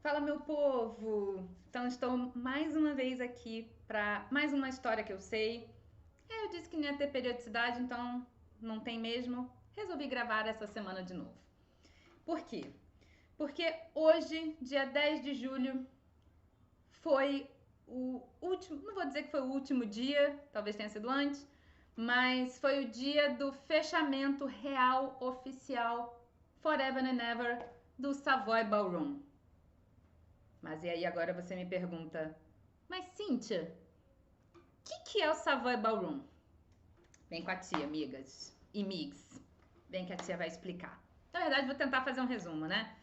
Fala, meu povo! Então, estou mais uma vez aqui para mais uma história que eu sei. Eu disse que não ia ter periodicidade, então não tem mesmo. Resolvi gravar essa semana de novo. Por quê? Porque hoje, dia 10 de julho, foi o último. Não vou dizer que foi o último dia, talvez tenha sido antes, mas foi o dia do fechamento real, oficial, forever and ever, do Savoy Ballroom. Mas e aí agora você me pergunta, mas Cíntia, o que é o Savoy Ballroom? Vem com a tia, amigas e migs. Vem que a tia vai explicar. Na verdade, vou tentar fazer um resumo, né?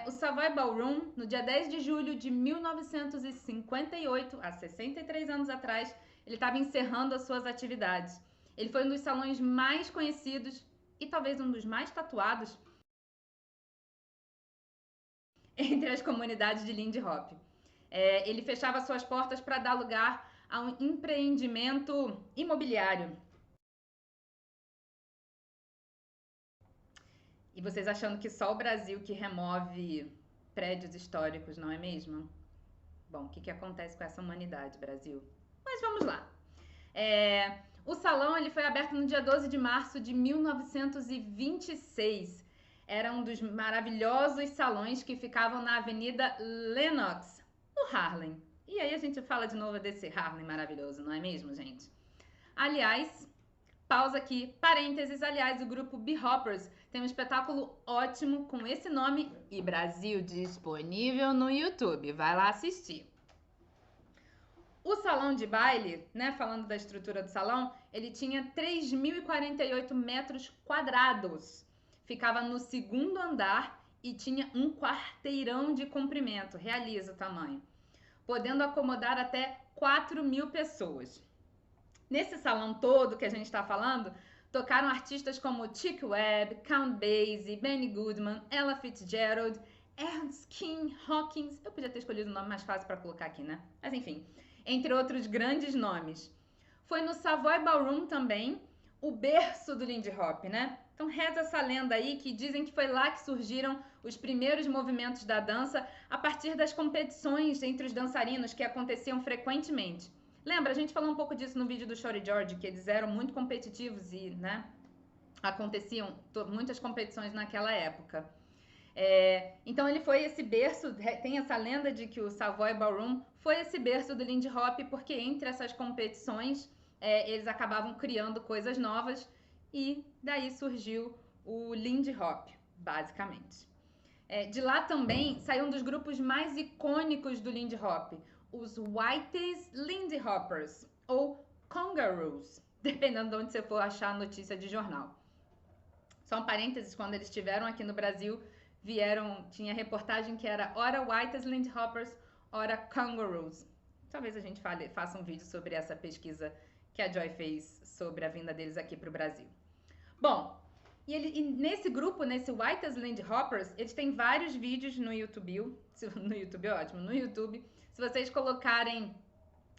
O Savoy Ballroom, no dia 10 de julho de 1958, há 63 anos atrás, ele estava encerrando as suas atividades. Ele foi um dos salões mais conhecidos e talvez um dos mais tatuados entre as comunidades de Lindy Hop. Ele fechava suas portas para dar lugar a um empreendimento imobiliário. E vocês achando que só o Brasil que remove prédios históricos, não é mesmo? Bom, o que acontece com essa humanidade, Brasil? Mas vamos lá. O salão ele foi aberto no dia 12 de março de 1926. Era um dos maravilhosos salões que ficavam na Avenida Lenox, no Harlem. E aí a gente fala de novo desse Harlem maravilhoso, não é mesmo, gente? Aliás, pausa aqui, parênteses, aliás, o grupo B-Hoppers tem um espetáculo ótimo com esse nome e Brasil disponível no YouTube. Vai lá assistir. O salão de baile, né, falando da estrutura do salão, ele tinha 3.048 metros quadrados. Ficava no segundo andar e tinha um quarteirão de comprimento, realiza o tamanho, podendo acomodar até 4.000 pessoas. Nesse salão todo que a gente está falando, tocaram artistas como Chick Webb, Count Basie, Benny Goodman, Ella Fitzgerald, Ernst King, Hawkins. Eu podia ter escolhido um nome mais fácil para colocar aqui, né? Mas enfim, entre outros grandes nomes. Foi no Savoy Ballroom também, o berço do Lindy Hop, né? Então reza essa lenda aí que dizem que foi lá que surgiram os primeiros movimentos da dança a partir das competições entre os dançarinos que aconteciam frequentemente. Lembra, a gente falou um pouco disso no vídeo do Shorty George, que eles eram muito competitivos e, né, aconteciam muitas competições naquela época. Então ele foi esse berço, tem essa lenda de que o Savoy Ballroom foi esse berço do Lindy Hop, porque entre essas competições eles acabavam criando coisas novas e daí surgiu o Lindy Hop, basicamente. De lá também saiu um dos grupos mais icônicos do Lindy Hop, os Whitey's Lindy Hoppers, ou Congaroos, dependendo de onde você for achar a notícia de jornal. Só um parênteses, quando eles estiveram aqui no Brasil, tinha reportagem que era ora Whitey's Lindy Hoppers, ora Congaroos. Talvez a gente faça um vídeo sobre essa pesquisa que a Joy fez sobre a vinda deles aqui para o Brasil. Bom, e nesse grupo, nesse Whitey's Lindy Hoppers, eles têm vários vídeos no YouTube. No YouTube é ótimo, no YouTube. Se vocês colocarem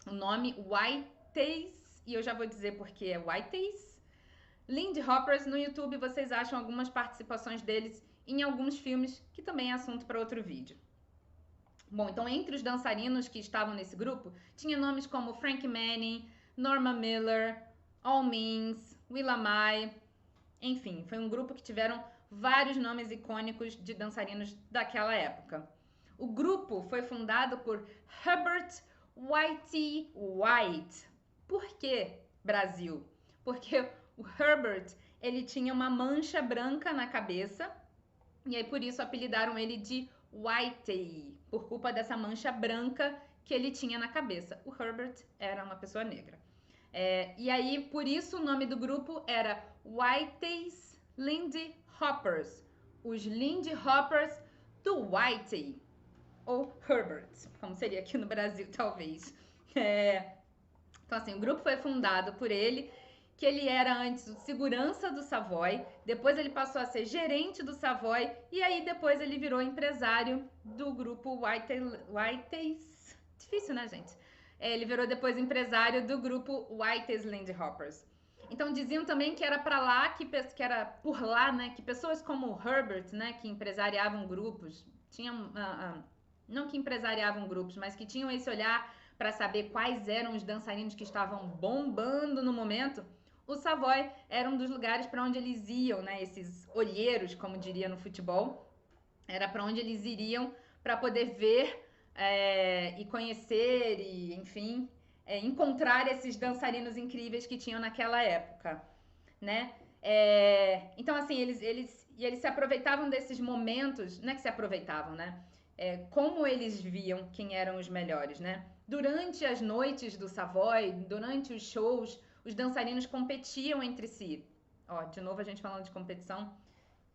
o nome Whitey's, e eu já vou dizer porque é Whitey's Lindy Hoppers no YouTube, vocês acham algumas participações deles em alguns filmes, que também é assunto para outro vídeo. Bom, então entre os dançarinos que estavam nesse grupo, tinha nomes como Frank Manning, Norma Miller, Al Means, Willa Mai. Enfim, foi um grupo que tiveram vários nomes icônicos de dançarinos daquela época. O grupo foi fundado por Herbert Whitey White. Por que Brasil? Porque o Herbert ele tinha uma mancha branca na cabeça e aí por isso apelidaram ele de Whitey, por culpa dessa mancha branca que ele tinha na cabeça. O Herbert era uma pessoa negra. E aí, por isso, o nome do grupo era Whitey's Lindy Hoppers. Os Lindy Hoppers do Whitey. Ou Herbert, como seria aqui no Brasil, talvez. Então, assim, o grupo foi fundado por ele, que ele era antes o segurança do Savoy, depois ele passou a ser gerente do Savoy, e aí depois ele virou empresário do grupo Whitey's... Difícil, né, gente? Ele virou depois empresário do grupo Whitey's Lindy Hoppers. Então diziam também que era para lá, que era por lá, né, que pessoas como o Herbert, né, que empresariavam grupos, tinham não que empresariavam grupos, mas que tinham esse olhar para saber quais eram os dançarinos que estavam bombando no momento, o Savoy era um dos lugares para onde eles iam, né? Esses olheiros, como diria no futebol, era para onde eles iriam para poder ver e conhecer e, enfim, encontrar esses dançarinos incríveis que tinham naquela época, né? Então, assim, eles se aproveitavam desses momentos, não é que se aproveitavam, né? Como eles viam quem eram os melhores, né? Durante as noites do Savoy, durante os shows, os dançarinos competiam entre si. Ó, de novo a gente falando de competição.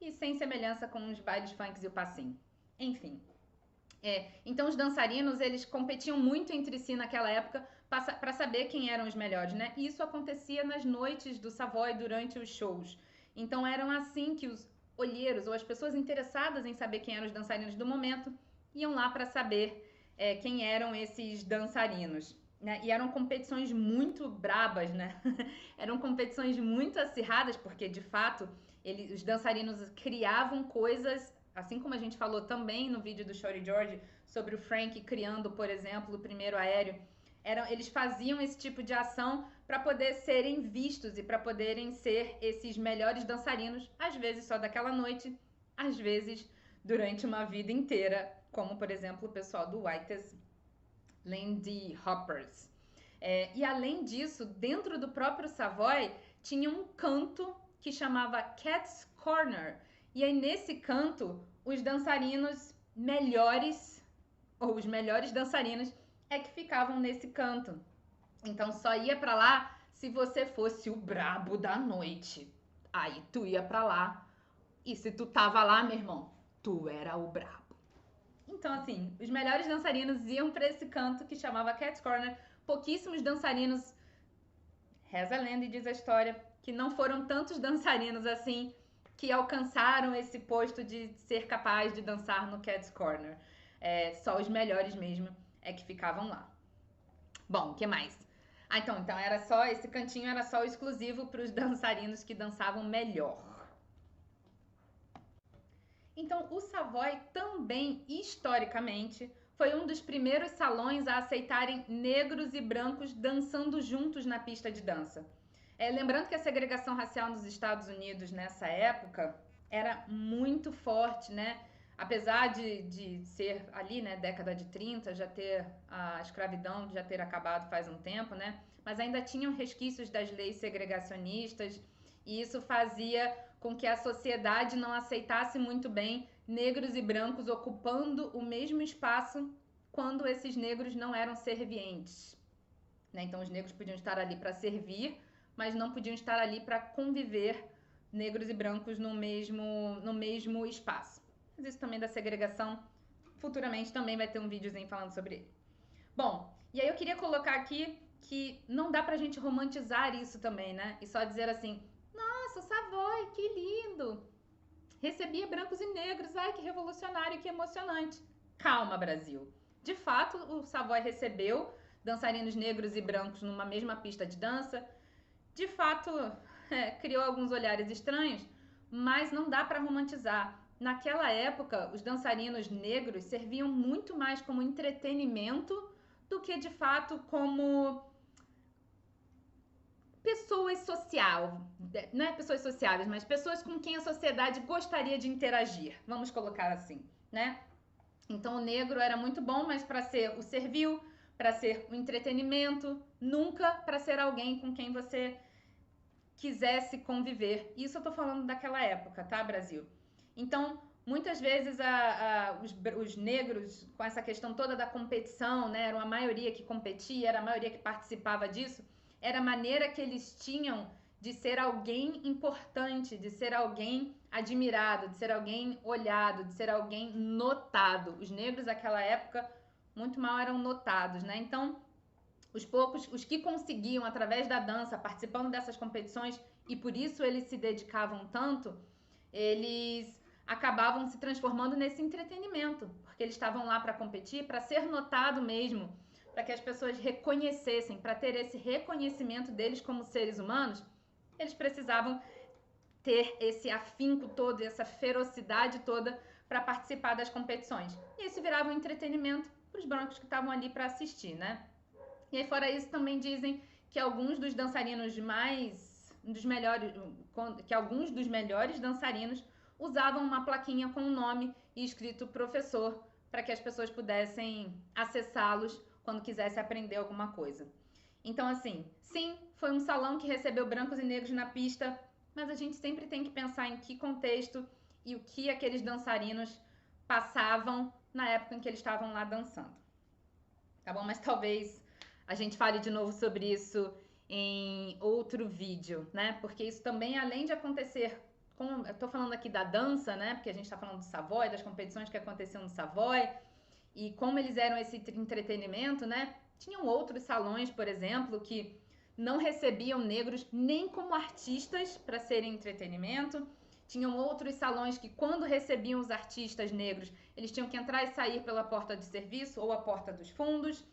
E sem semelhança com os bailes funks e o passinho. Enfim. Então os dançarinos, eles competiam muito entre si naquela época para saber quem eram os melhores, né? E isso acontecia nas noites do Savoy durante os shows. Então eram assim que os olheiros ou as pessoas interessadas em saber quem eram os dançarinos do momento iam lá para saber quem eram esses dançarinos. Né? E eram competições muito brabas, né? Eram competições muito acirradas, porque de fato os dançarinos criavam coisas, assim como a gente falou também no vídeo do Shorty George sobre o Frank criando, por exemplo, o primeiro aéreo. Eles faziam esse tipo de ação para poder serem vistos e para poderem ser esses melhores dançarinos, às vezes só daquela noite, às vezes durante uma vida inteira, como por exemplo o pessoal do Whites Lindy Hoppers. E além disso, dentro do próprio Savoy tinha um canto que chamava Cat's Corner. E aí nesse canto, os dançarinos melhores, ou os melhores dançarinos, que ficavam nesse canto. Então só ia pra lá se você fosse o brabo da noite. Aí tu ia pra lá. E se tu tava lá, meu irmão, tu era o brabo. Então, assim, os melhores dançarinos iam para esse canto que chamava Cat's Corner. Pouquíssimos dançarinos, reza a lenda e diz a história, que não foram tantos dançarinos assim que alcançaram esse posto de ser capaz de dançar no Cat's Corner. Só os melhores mesmo que ficavam lá. Bom, o que mais? Então era só, esse cantinho era só exclusivo para os dançarinos que dançavam melhor. Então, o Savoy também, historicamente, foi um dos primeiros salões a aceitarem negros e brancos dançando juntos na pista de dança. Lembrando que a segregação racial nos Estados Unidos nessa época era muito forte, né? Apesar de ser ali, né, década de 30, já ter a escravidão já ter acabado faz um tempo, né? Mas ainda tinham resquícios das leis segregacionistas e isso fazia com que a sociedade não aceitasse muito bem negros e brancos ocupando o mesmo espaço quando esses negros não eram servientes. Né? Então, os negros podiam estar ali para servir, mas não podiam estar ali para conviver negros e brancos no mesmo espaço. Mas isso também da segregação, futuramente também vai ter um videozinho falando sobre ele. Bom, e aí eu queria colocar aqui que não dá pra gente romantizar isso também, né? E só dizer assim, nossa, Savoy, que lindo! Recebia brancos e negros, ai que revolucionário, que emocionante. Calma, Brasil. De fato, o Savoy recebeu dançarinos negros e brancos numa mesma pista de dança. De fato, criou alguns olhares estranhos, mas não dá para romantizar. Naquela época, os dançarinos negros serviam muito mais como entretenimento do que de fato como pessoas sociais, não é pessoas sociáveis, mas pessoas com quem a sociedade gostaria de interagir, vamos colocar assim, né? Então o negro era muito bom, mas para ser o servil, para ser o entretenimento, nunca para ser alguém com quem você quisesse conviver. Isso eu tô falando daquela época, tá, Brasil? Então, muitas vezes os negros, com essa questão toda da competição, né, era a maioria que competia, era a maioria que participava disso, era a maneira que eles tinham de ser alguém importante, de ser alguém admirado, de ser alguém olhado, de ser alguém notado. Os negros naquela época muito mal eram notados, né? Então, os que conseguiam através da dança, participando dessas competições e por isso eles se dedicavam tanto, eles acabavam se transformando nesse entretenimento, porque eles estavam lá para competir, para ser notado mesmo, para que as pessoas reconhecessem, para ter esse reconhecimento deles como seres humanos, eles precisavam ter esse afinco todo, essa ferocidade toda para participar das competições. E isso virava um entretenimento para os brancos que estavam ali para assistir, né? E aí, fora isso, também dizem que alguns dos dançarinos que alguns dos melhores dançarinos usavam uma plaquinha com o nome e escrito professor para que as pessoas pudessem acessá-los quando quisessem aprender alguma coisa. Então, assim, sim, foi um salão que recebeu brancos e negros na pista, mas a gente sempre tem que pensar em que contexto e o que aqueles dançarinos passavam na época em que eles estavam lá dançando. Tá bom? Mas talvez a gente fale de novo sobre isso em outro vídeo, né? Porque isso também, além de acontecer, eu tô falando aqui da dança, né? Porque a gente tá falando do Savoy, das competições que aconteciam no Savoy, e como eles eram esse entretenimento, né? Tinham outros salões, por exemplo, que não recebiam negros nem como artistas para serem entretenimento. Tinham outros salões que, quando recebiam os artistas negros, eles tinham que entrar e sair pela porta de serviço ou a porta dos fundos.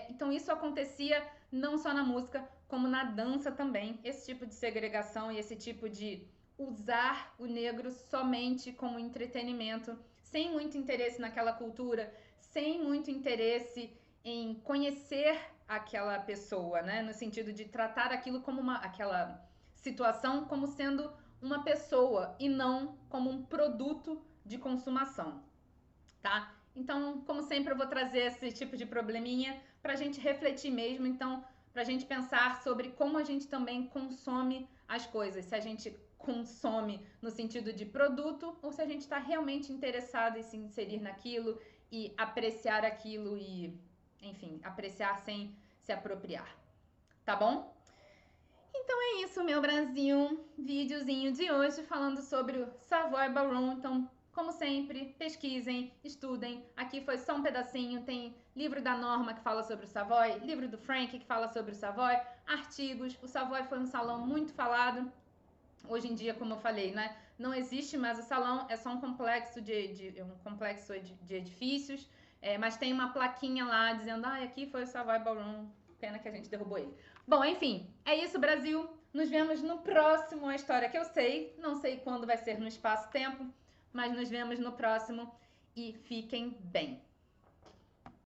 Então, isso acontecia não só na música, como na dança também. Esse tipo de segregação e esse tipo de usar o negro somente como entretenimento, sem muito interesse naquela cultura, sem muito interesse em conhecer aquela pessoa, né? No sentido de tratar aquilo como aquela situação como sendo uma pessoa e não como um produto de consumação, tá? Então, como sempre, eu vou trazer esse tipo de probleminha para a gente refletir mesmo. Então, para a gente pensar sobre como a gente também consome as coisas. Se a gente consome no sentido de produto ou se a gente está realmente interessado em se inserir naquilo e apreciar aquilo e, enfim, apreciar sem se apropriar. Tá bom? Então é isso, meu Brasil. Videozinho de hoje falando sobre o Savoy Ballroom. Então, como sempre, pesquisem, estudem. Aqui foi só um pedacinho. Tem livro da Norma que fala sobre o Savoy, livro do Frank que fala sobre o Savoy, artigos. O Savoy foi um salão muito falado. Hoje em dia, como eu falei, né? Não existe mais o salão, é só um complexo de edifícios. Mas tem uma plaquinha lá dizendo, aqui foi o Savoy Ballroom. Pena que a gente derrubou ele. Bom, enfim, é isso, Brasil. Nos vemos no próximo A História que eu sei. Não sei quando vai ser no espaço-tempo, mas nos vemos no próximo e fiquem bem.